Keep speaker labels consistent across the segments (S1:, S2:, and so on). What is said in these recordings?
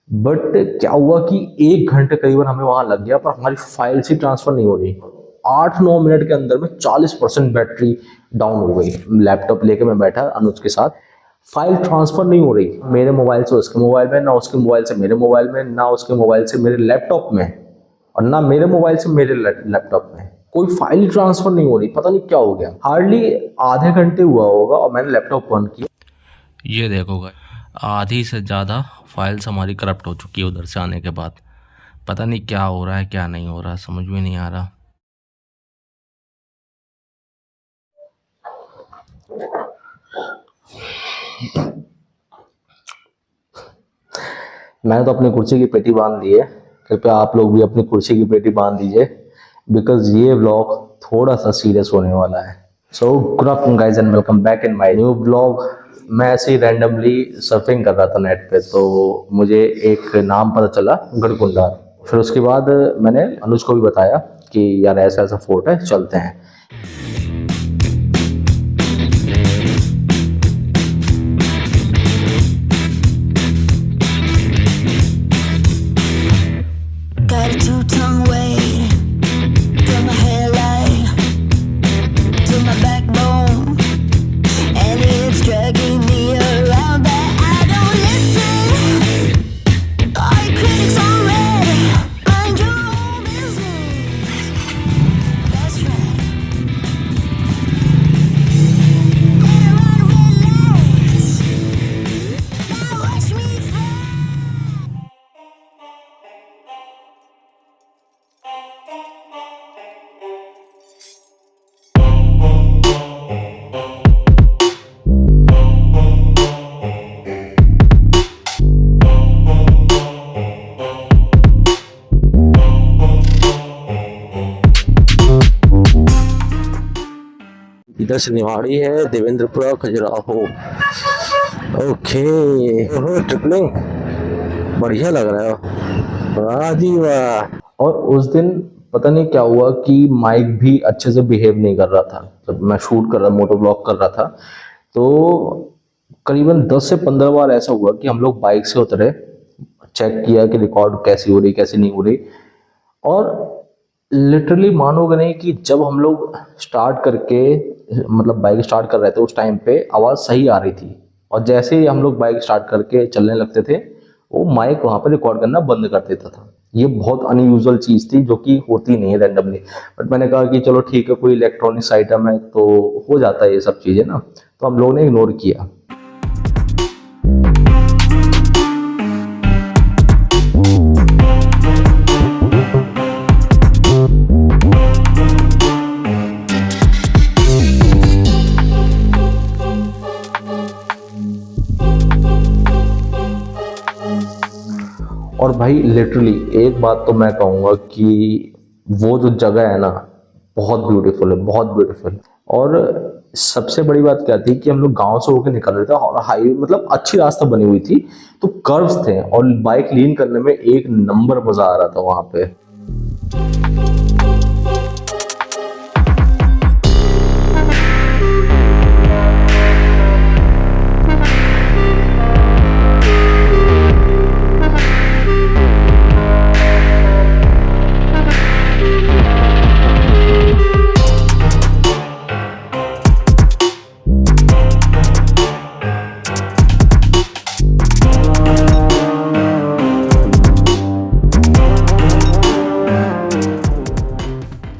S1: But क्या हुआ कि 1 घंटे करीबन हमें वहां लग गया, पर हमारी फाइल्स ही ट्रांसफर नहीं हो रही। 8-9 मिनट के अंदर में 40% बैटरी डाउन हो गई। लैपटॉप लेके मैं बैठा अनुज के साथ, फाइल ट्रांसफर नहीं हो रही, मेरे मोबाइल से उसके मोबाइल में, ना उसके मोबाइल से मेरे मोबाइल में, ना उसके मोबाइल से मेरे लैपटॉप में, और ना मेरे मोबाइल से मेरे लैपटॉप में। कोई फाइल ट्रांसफर नहीं हो रही, पता नहीं क्या हो गया। हार्डली आधे घंटे हुआ होगा और मैंने लैपटॉप बंद किया।
S2: ये देखो गाइस, आधी से ज़्यादा फाइल्स हमारी करप्ट हो चुकी है उधर से आने के बाद। पता नहीं क्या हो रहा है क्या नहीं हो रहा, समझ में नहीं आ रहा।
S1: मैंने तो अपनी कुर्सी की पेटी बांध दी है, कृपया आप लोग भी अपनी कुर्सी की पेटी बांध दीजिए, बिकॉज ये व्लॉग थोड़ा सा सीरियस होने वाला है। So good afternoon guys and welcome back in my new blog. मैं ऐसे ही रैंडमली सर्फिंग कर रहा था नेट पे, तो मुझे एक नाम पता चला गढ़कुंडा। फिर उसके बाद मैंने अनुज को भी बताया कि यार ऐसा ऐसा फोर्ट है, चलते हैं।
S3: Got a two-tongue weight from my hairline to my backbone, and it's dragging me around, but I don't listen. All your critics on red, mind your own business. That's right. Better run red lights. Now watch me fly.
S1: इधर से निवाड़ी है, देवेंद्रपुरा, Khajuraho. Okay, ओहो tripling बढ़िया लग रहा है, वाह जी वाह। और उस दिन पता नहीं क्या हुआ कि माइक भी अच्छे से बिहेव नहीं कर रहा था। जब मैं शूट कर रहा, मोटो ब्लॉग कर रहा था, तो करीबन 10 से 15 बार ऐसा हुआ कि हम लोग बाइक से उतरे, चेक किया कि रिकॉर्ड कैसी हो रही कैसी नहीं हो रही, और लिटरली मानोगे नहीं कि जब हम लोग स्टार्ट करके, मतलब बाइक स्टार्ट कर रहे थे, उस टाइम पे आवाज़ सही आ रही थी, और जैसे ही हम लोग बाइक स्टार्ट करके चलने लगते थे, वो माइक वहाँ पे रिकॉर्ड करना बंद कर देता था। ये बहुत अनयूजुअल चीज़ थी जो कि होती नहीं है रैंडमली। बट मैंने कहा कि चलो ठीक है, कोई इलेक्ट्रॉनिक्स आइटम है तो हो जाता है ये सब चीज़ें ना, तो हम लोगों ने इग्नोर किया। और भाई लिटरली एक बात तो मैं कहूँगा कि वो जो जगह है ना, बहुत ब्यूटीफुल है, बहुत ब्यूटीफुल। और सबसे बड़ी बात क्या थी कि हम लोग गांव से होकर निकल रहे थे, और हाईवे मतलब अच्छी रास्ता बनी हुई थी, तो कर्व्स थे, और बाइक लीन करने में एक नंबर मजा आ रहा था वहां पे।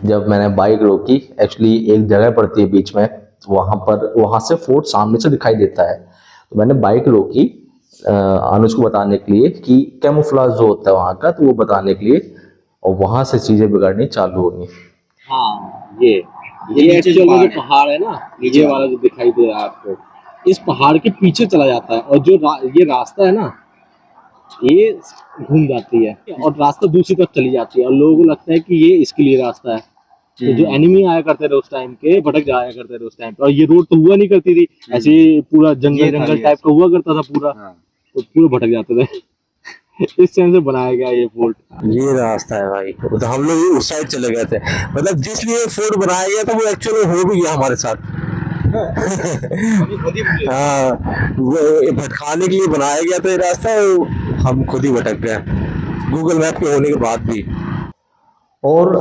S1: जब मैंने बाइक रोकी, एक्चुअली एक जगह पड़ती है बीच में, वहां से फोर्ट सामने से दिखाई देता है, तो मैंने बाइक रोकी अनुज को बताने के लिए कि कैमोफ्लेज जो होता है वहां का, तो वो बताने के लिए, और वहां से चीजें बिगड़नी चालू होगी।
S4: हाँ, ये एक्चुअल में जो पहाड़ है ना, नीचे वाला जो दिखाई दे रहा है आपको, इस पहाड़ के पीछे चला जाता है, और जो ये रास्ता है ना, ये घूम जाती है और रास्ता दूसरी तरफ चली जाती है, और लोगों को लगता है कि ये इसके लिए रास्ता है। तो जो एनिमी आया करते थे उस टाइम के, भटक जाया करते थे उस टाइम पे, और ये रोड तो हुआ नहीं करती थी, ऐसे पूरा जंगल टाइप का हुआ करता था पूरा, तो पूरे भटक जाते थे। इस टाइम से बनाया गया ये फोर्ट।
S1: ये रास्ता है भाई, तो हम लोग उस साइड चले गए थे, मतलब जिसलिए फोर्ट बनाया गया था वो एक्चुअली हो भी गया हमारे साथ। हाँ, वो भटकाने के लिए बनाया गया था ये रास्ता, हम खुद ही भटक गए गूगल मैप के होने के बाद भी। और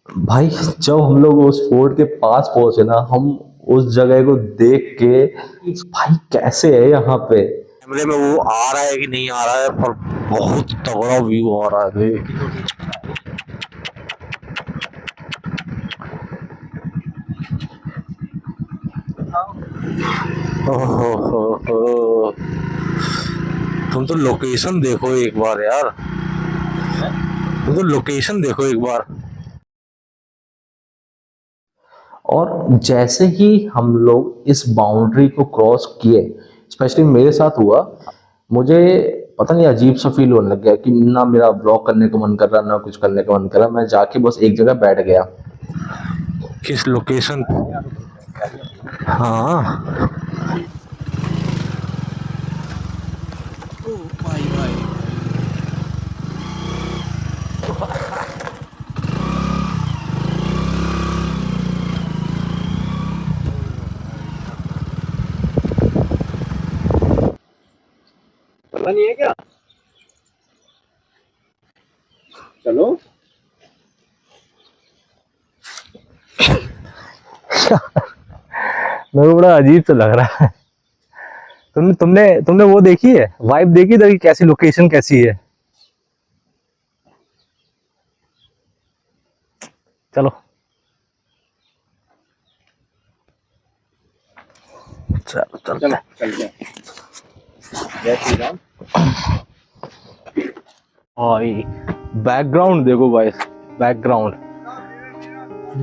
S1: भाई जब हम लोग उस फोर्ट के पास पहुंचे ना, हम उस जगह को देख के भाई कैसे है यहाँ पे, कैमरे में वो आ रहा है कि नहीं आ रहा है, पर बहुत तगड़ा व्यू आ रहा है। ओहो, तुम तो लोकेशन देखो एक बार यार, तुम तो लोकेशन देखो एक बार। और जैसे ही हम लोग इस बाउंड्री को क्रॉस किए, स्पेशली मेरे साथ हुआ, मुझे पता नहीं अजीब सा फील होने लग गया कि ना मेरा ब्लॉग करने का मन कर रहा, ना कुछ करने का मन कर रहा। मैं जाके बस एक जगह बैठ गया। किस लोकेशन? हाँ
S4: पता नहीं है क्या? चलो
S1: मेरे को बड़ा अजीब तो लग रहा है। तुमने वो देखी है, वाइब देखी इधर की कैसी, लोकेशन कैसी है? चलो चलो चलो
S4: चल गया। जय श्री राम।
S1: भाई बैकग्राउंड देखो भाई, बैकग्राउंड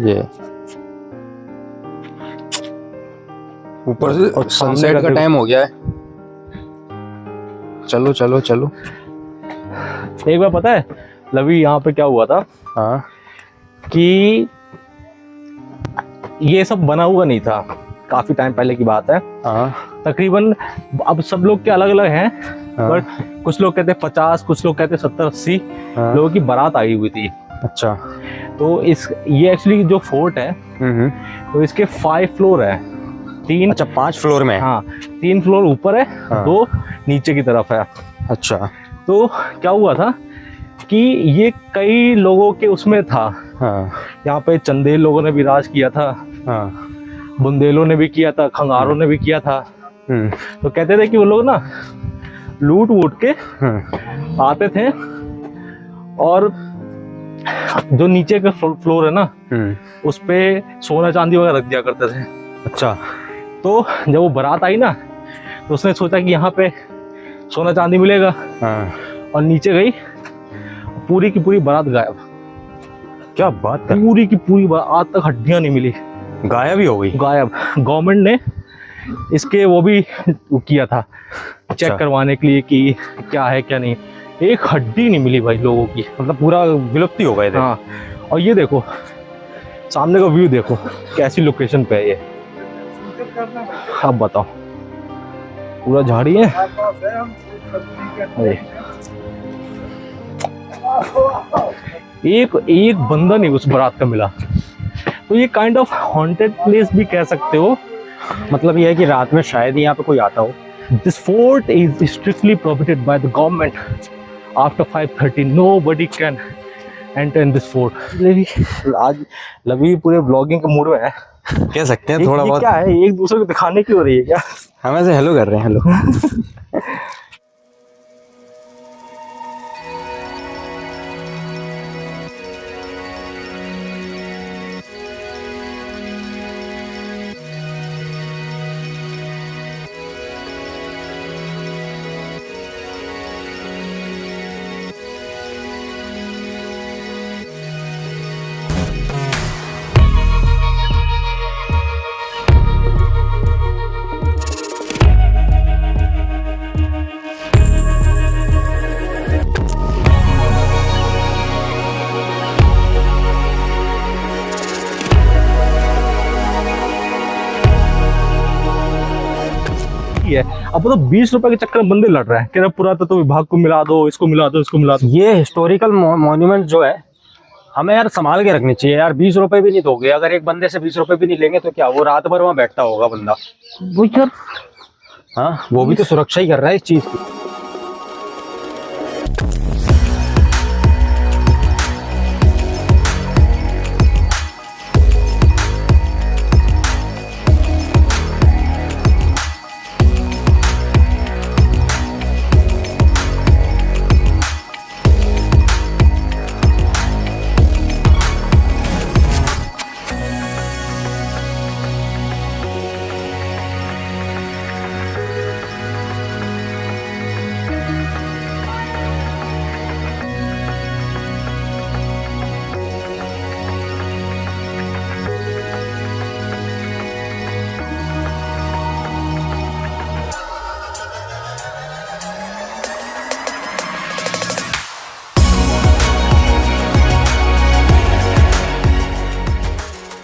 S1: ये
S5: ऊपर से
S1: और
S5: सनसेट का
S1: देखो।
S5: टाइम हो गया है। चलो चलो चलो।
S1: एक बार पता है लवी यहाँ पे क्या हुआ था
S5: हाँ
S1: कि ये सब बना हुआ नहीं था, काफी टाइम पहले की बात है।
S5: हाँ
S1: तकरीबन अब सब लोग के अलग अलग हैं,
S5: हाँ।
S1: बट कुछ लोग कहते हैं 50, कुछ लोग कहते हैं 70-80
S5: हाँ।
S1: लोगों की बारात आई हुई थी।
S5: अच्छा।
S1: तो ये एक्चुअली जो फोर्ट है तो इसके 5 फ्लोर है, 3
S5: अच्छा 5 फ्लोर में।
S1: हाँ 3 फ्लोर ऊपर है,
S5: हाँ।
S1: 2 नीचे की तरफ है।
S5: अच्छा।
S1: तो क्या हुआ था कि ये कई लोगों के उसमें था,
S5: हाँ
S1: यहाँ पे चंदेल लोगों ने भी राज किया था,
S5: हाँ।
S1: बुंदेलों ने भी किया था, खंगारों ने भी किया था।
S5: हम्म
S1: तो कहते थे कि वो लोग ना लूट वूट के आते थे और जो नीचे का फ्लोर है ना उस पे सोना चांदी वगैरह रख दिया करते थे।
S5: अच्छा।
S1: तो जब वो बारात आई ना तो उसने सोचा कि यहाँ पे सोना चांदी मिलेगा,
S5: हाँ।
S1: और नीचे गई, पूरी की पूरी बारात गायब।
S5: क्या बात कर,
S1: पूरी की पूरी बारात, आज तक हड्डियां नहीं मिली,
S5: गायब ही हो गई।
S1: गायब। गवर्नमेंट ने इसके वो भी किया था चेक करवाने के लिए कि क्या है क्या नहीं, एक हड्डी नहीं मिली भाई लोगों की,
S5: मतलब पूरा विलुप्त ही हो गए थे।
S1: हाँ। और ये देखो सामने का व्यू देखो कैसी लोकेशन पे है ये, अब बताओ, पूरा झाड़ी है। अरे एक बंदा नहीं उस बारात का मिला। तो ये काइंड ऑफ हॉन्टेड प्लेस भी कह सकते हो।
S5: मतलब ये है कि रात में शायद ही यहाँ पे कोई आता हो।
S1: This fort is strictly prohibited by the government. After 5:30, nobody can enter in this fort. आज लवी पूरे ब्लॉगिंग के मूड में है।
S5: कह सकते हैं
S1: ये
S5: थोड़ा बहुत।
S1: क्या है, एक दूसरे को दिखाने की हो रही है क्या?
S5: हम ऐसे हेलो कर रहे हैं। हेलो।
S1: है अब तो 20 रुपए के चक्कर में बंदे लड़ रहे हैं, कह रहे पुरातत्व विभाग को मिला दो, इसको मिला दो, इसको मिला दो।
S5: ये हिस्टोरिकल मॉन्यूमेंट जो है हमें यार संभाल के रखनी चाहिए यार। 20 रुपए भी नहीं दोगे, अगर एक बंदे से 20 रुपए भी नहीं लेंगे तो क्या वो रात भर वहां बैठता होगा बंदा?
S1: वो यार
S5: हाँ, वो भी तो सुरक्षा ही कर रहा है इस चीज की।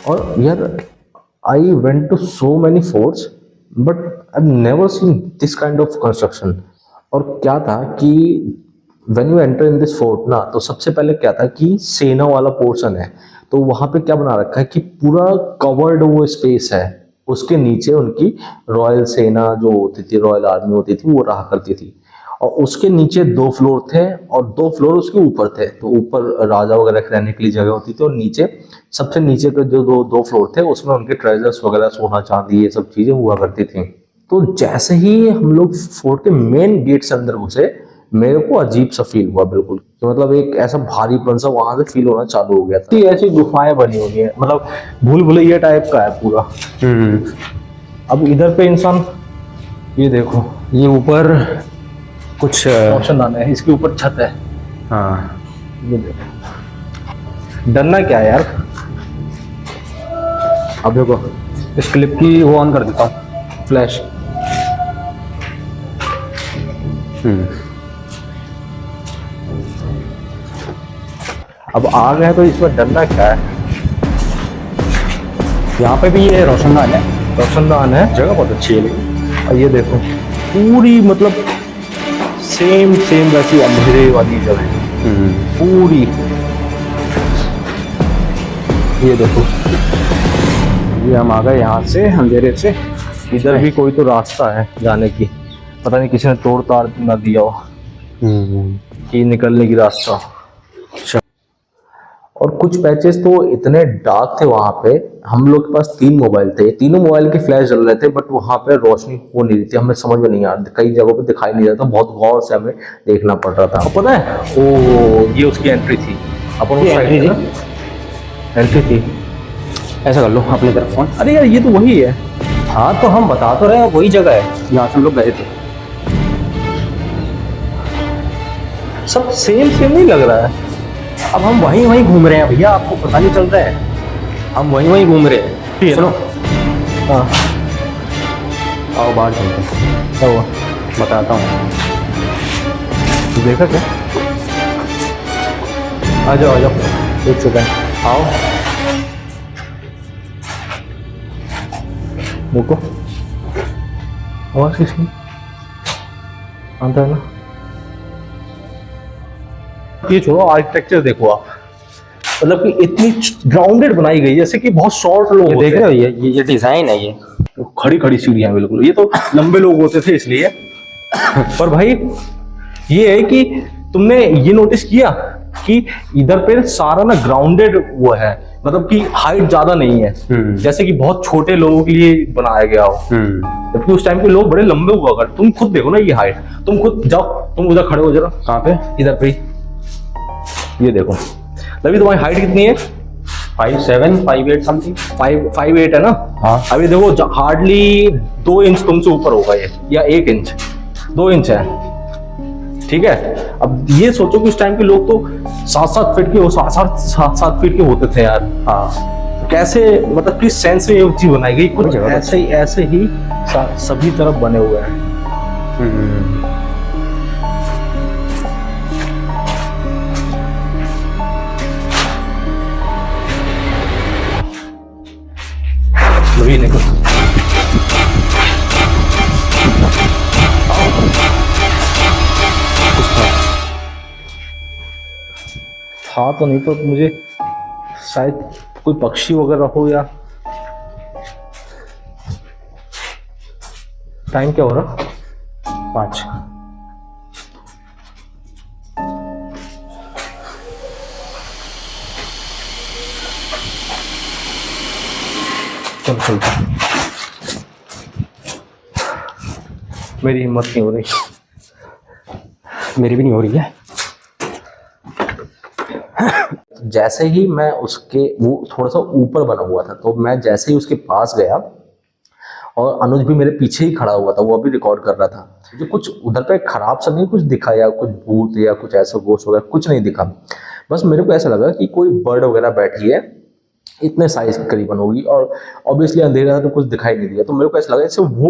S1: और यार I went to so many forts but I never seen this kind of construction. और क्या था कि when you enter in this fort ना, तो सबसे पहले क्या था कि सेना वाला पोर्शन है, तो वहां पे क्या बना रखा है कि पूरा कवर्ड वो स्पेस है, उसके नीचे उनकी रॉयल सेना जो होती थी, रॉयल आर्मी होती थी, वो रहा करती थी। और उसके नीचे 2 फ्लोर थे और 2 फ्लोर उसके ऊपर थे, तो ऊपर राजा वगैरह रहने के लिए जगह होती थी, और नीचे सबसे नीचे के जो दो फ्लोर थे उसमें उनके ट्रेजर्स वगैरह, सोना चांदी, ये सब चीजें हुआ करती थी। तो जैसे ही हम लोग फोर्ट के मेन गेट से अंदर घुसे, मेरे को अजीब सा फील हुआ बिल्कुल, तो मतलब एक ऐसा भारीपन सा वहां से फील होना चालू हो गया था। ऐसी गुफाएं बनी हुई है, मतलब भूल भुलैया टाइप का है पूरा। अब इधर पे इंसान, ये देखो,
S5: ये ऊपर कुछ
S1: रोशनदान है, इसके ऊपर छत है।
S5: हाँ,
S1: ये देखो, डरना क्या है यार।
S5: अब देखो इस क्लिप की वो ऑन कर देता हूँ,
S1: फ्लैश। अब आ गए तो इसमें डरना क्या है।
S5: यहाँ पे भी ये रोशनदान है,
S1: रोशनदान है,
S5: जगह बहुत अच्छी है लेकिन।
S1: और ये देखो पूरी मतलब सेम वैसी अंधेरे वाली जगह है पूरी। ये देखो,
S5: ये हम आ गए यहाँ से अंधेरे से।
S1: इधर भी कोई तो रास्ता है जाने की, पता नहीं किसी ने तोड़ ताड़ ना दिया हो कि निकलने की रास्ता। और कुछ पैचेस तो इतने डार्क थे वहां पे, हम लोग के पास 3 मोबाइल थे, तीनों मोबाइल के फ्लैश जल रहे थे, बट वहां पे रोशनी हो नहीं रही थी, हमें समझ में नहीं आ रहा, कई जगहों पे दिखाई नहीं रहा था, बहुत गौर से हमें देखना पड़ रहा था। पता है, ओ ये उसकी एंट्री थी, अपन उस साइड थी ना, एंट्री थी।
S5: ऐसा कर लो अपनी तरफ फोन।
S1: अरे यार ये तो वही है।
S5: हाँ तो हम बता तो रहे हैं, वही जगह है जहाँ से हम लोग गए थे।
S1: सब सेम नहीं लग रहा है।
S5: अब हम वहीं घूम रहे हैं भैया, आपको पता नहीं चल रहा है, हम वहीं घूम रहे हैं। सुनो,
S1: हाँ
S5: आओ बाहर चलते हैं,
S1: क्या हुआ
S5: बताता हूँ।
S1: देखा क्या? आ जाओ 1 सेकंड,
S5: आओ।
S1: रुको, आवाज किसकी आता है ना? ये छोड़ो, आर्किटेक्चर देखो आप, मतलब कि इतनी ग्राउंडेड बनाई गई जैसे कि बहुत शॉर्ट लोग होते
S5: देख रहे हो, ये डिजाइन है, ये
S1: खड़ी सीढ़ियां बिल्कुल, ये तो लंबे लोग होते थे इसलिए। पर भाई ये है कि तुमने ये नोटिस किया कि इधर पे सारा ना ग्राउंडेड वो है, मतलब कि हाइट ज्यादा नहीं है, जैसे कि बहुत छोटे लोगों के लिए बनाया गया हो, जबकि उस टाइम के लोग बड़े लंबे हुआ कर। तुम खुद देखो ना ये हाइट, तुम खुद जाओ, तुम उधर खड़े हो जरा।
S5: कहाँ पे?
S1: इधर पे, ये देखो अभी तुम्हारी हाइट कितनी है?
S5: 5'7", 5'8" समथिंग,
S1: 5'8" है ना?
S5: हाँ।
S1: अभी देखो हार्डली 2 इंच तुमसे ऊपर होगा ये, या 1 इंच, 2 इंच है, ठीक है। अब ये सोचो कि उस टाइम के लोग तो 7-7 फीट के, 7 फीट के होते थे यार।
S5: हाँ।
S1: कैसे, मतलब किस सेंस में ये चीज बनाई गई, कुछ ऐसे ही सभी तरफ बने हुए हैं। अभी निकल, था तो नहीं, तो मुझे शायद कोई पक्षी वगैरह हो, या टाइम क्या हो रहा? 5। चलता, मेरी हिम्मत नहीं हो रही।
S5: मेरी भी नहीं हो रही है।
S1: जैसे ही मैं उसके, वो थोड़ा सा ऊपर बना हुआ था, तो मैं जैसे ही उसके पास गया, और अनुज भी मेरे पीछे ही खड़ा हुआ था, वो अभी रिकॉर्ड कर रहा था, मुझे कुछ उधर पे खराब सा नहीं कुछ दिखा, या कुछ भूत या कुछ ऐसा गोश्त वगैरह कुछ नहीं दिखा। बस मेरे को ऐसा लगा कि कोई बर्ड वगैरह बैठी है, इतने साइज करीबन होगी, और ऑब्वियसली अंधेरा था तो कुछ दिखाई नहीं दिया, तो मेरे को ऐसा लगा जैसे वो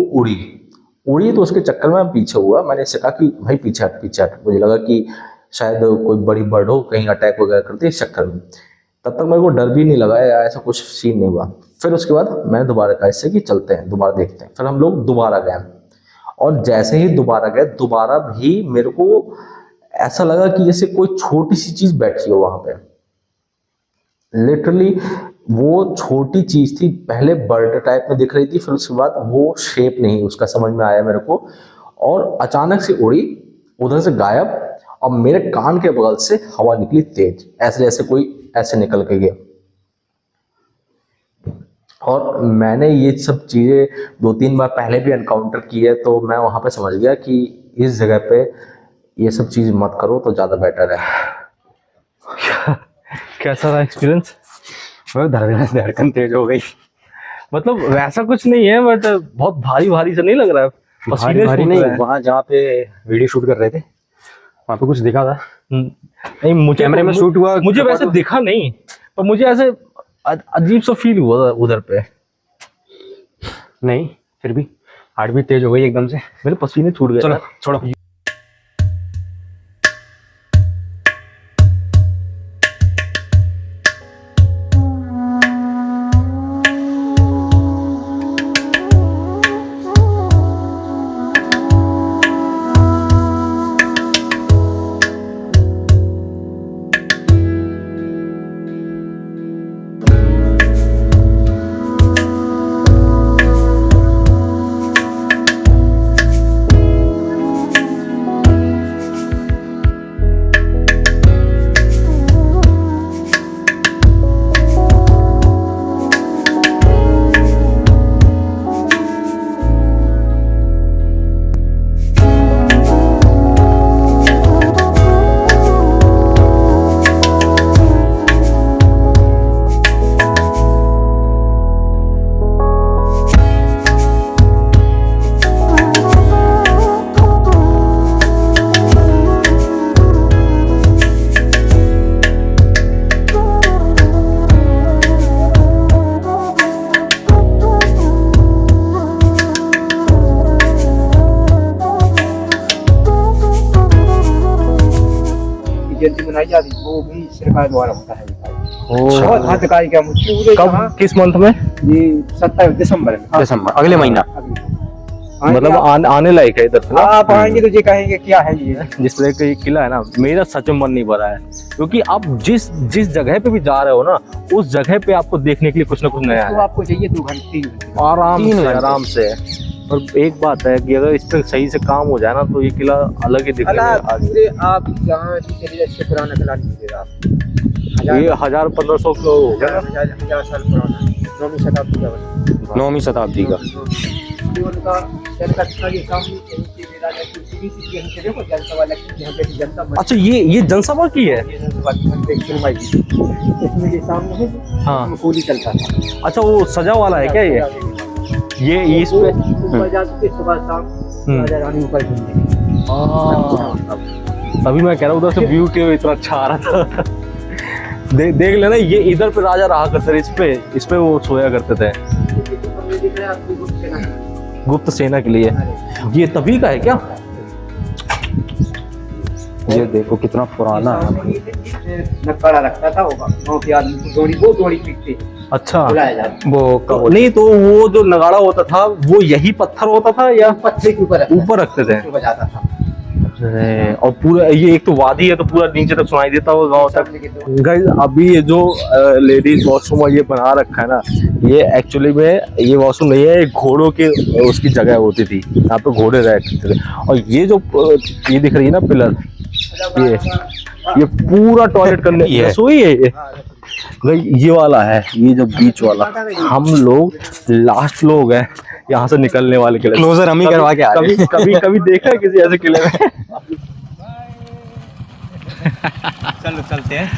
S1: उड़ी, तो उसके चक्कर में मैं पीछे हुआ। मैंने इससे कहा कि भाई पीछे हट। मुझे लगा कि शायद कोई बड़ी बर्ड हो, कहीं अटैक वगैरह करती है, इस चक्कर में। तब तक मेरे को डर भी नहीं लगा या ऐसा कुछ सीन नहीं हुआ। फिर उसके बाद मैंने दोबारा कहा इससे कि चलते हैं, दोबारा देखते हैं। फिर हम लोग दोबारा गए, और जैसे ही दोबारा गए, दोबारा भी मेरे को ऐसा लगा कि जैसे कोई छोटी सी चीज बैठी हो वहां पे। लिटरली वो छोटी चीज थी, पहले बर्ड टाइप में दिख रही थी, फिर उसके बाद वो शेप नहीं उसका समझ में आया मेरे को, और अचानक से उड़ी, उधर से गायब, और मेरे कान के बगल से हवा निकली तेज, ऐसे जैसे कोई ऐसे निकल के गया। और मैंने ये सब चीज़ें 2-3 बार पहले भी एनकाउंटर की है, तो मैं वहाँ पे समझ गया कि इस जगह पे ये सब चीज़ मत करो तो ज़्यादा बेटर है।
S5: कैसा रहा एक्सपीरियंस? धड़कन तेज हो गई।
S2: मतलब वैसा कुछ नहीं है, बट बहुत भारी भारी से नहीं लग रहा है।
S5: भारी भारी नहीं, वहाँ जहाँ पे वीडियो शूट कर रहे थे वहाँ पे कुछ दिखा था।
S2: नहीं, मुझे
S5: कैमरे में शूट हुआ,
S2: मुझे वैसे दिखा नहीं, पर मुझे ऐसे अजीब सा फील हुआ उधर पे।
S5: नहीं, फिर भी हार्ट भी तेज हो गई एकदम से,
S2: मेरे पसीने छूट गए।
S5: चलो छोड़ो।
S6: जयंती मनाई जाती है, वो भी सरकार द्वारा होता है। बहुत हद का क्या पूरे
S2: कब, किस मंथ में?
S6: ये 27 दिसंबर में।
S5: दिसंबर, अगले महीना।
S2: मतलब आने लायक है इधर से ना?
S6: आप आएंगे तो ये कहेंगे क्या है ये।
S2: जिस तरह का ये किला है ना, मेरा सच में मन नहीं भरा है, क्योंकि आप जिस जगह पे भी जा रहे हो ना, उस जगह पे आपको देखने के लिए कुछ ना कुछ नया
S6: तो
S2: है।
S6: आपको चाहिए 2 घंटे
S2: आराम से। और एक बात है कि अगर इस पर सही से काम हो जाए ना, तो ये किला अलग ही दिखने में आ जाए।
S6: पूरे आप जहाँ भी चले इससे पुराना किला नहीं मिलेगा आपको।
S2: ये 1000-1500 हो गया ना?
S6: 1000 साल पुराना, 9वीं शताब्दी का बना।
S5: 9वीं शताब्दी का।
S6: तो उनका जनता ये सामने नीचे मेरा देखो जनसभा लगती है, यहाँ पे जनता
S2: अच्छा, ये जनसभा की है?
S6: ये जनसभा की मंदिर सुनवाई की। इसमें ये सामने है,
S2: हाँ।
S6: इसमें गोली चलता था।
S2: अच्छा, वो सजा वाला है क्या ये इस पे?
S6: ऊपर जाते थे सुबह शाम, राजा रानी ऊपर घूमते।
S2: तभी मैं कह रहा हूँ उधर से व्यू क्यों इतना अच्छा आ रहा था। देख लेना, ये इधर पे राजा रहा करते थे, इस पे वो सोया करते थे गुप्त सेना के लिए। ये तभी का है क्या?
S5: ये देखो कितना पुराना है।
S6: नक्कारा रखता था वो गाँव के आदमी को, जोड़ी पीटते
S2: अच्छा,
S6: बुलाया जाता।
S2: वो नहीं तो वो जो नगाड़ा होता था वो यही पत्थर होता था या
S6: पत्थर के ऊपर
S2: रखते थे?
S6: बजाता था।
S2: और पूरा ये एक तो वादी है, तो पूरा नीचे तक सुनाई देता होगा गाँव तक। गाइस, अभी ये जो लेडीज वॉशरूम ये बना रखा है ना, ये एक्चुअली में ये वॉशरूम नहीं है, घोड़ों के उसकी जगह होती थी, यहाँ पे घोड़े रहते थे। और ये जो ये दिख रही है ना पिलर, ये पूरा टॉयलेट करने की रसोई है। ये वाला है, ये जो बीच वाला, हम लोग लास्ट लोग हैं यहाँ से निकलने वाले किले।
S5: क्लोजर हम ही करवा के आ रहे हैं।
S2: कभी देखा है किसी ऐसे किले में?
S5: चलो चलते हैं।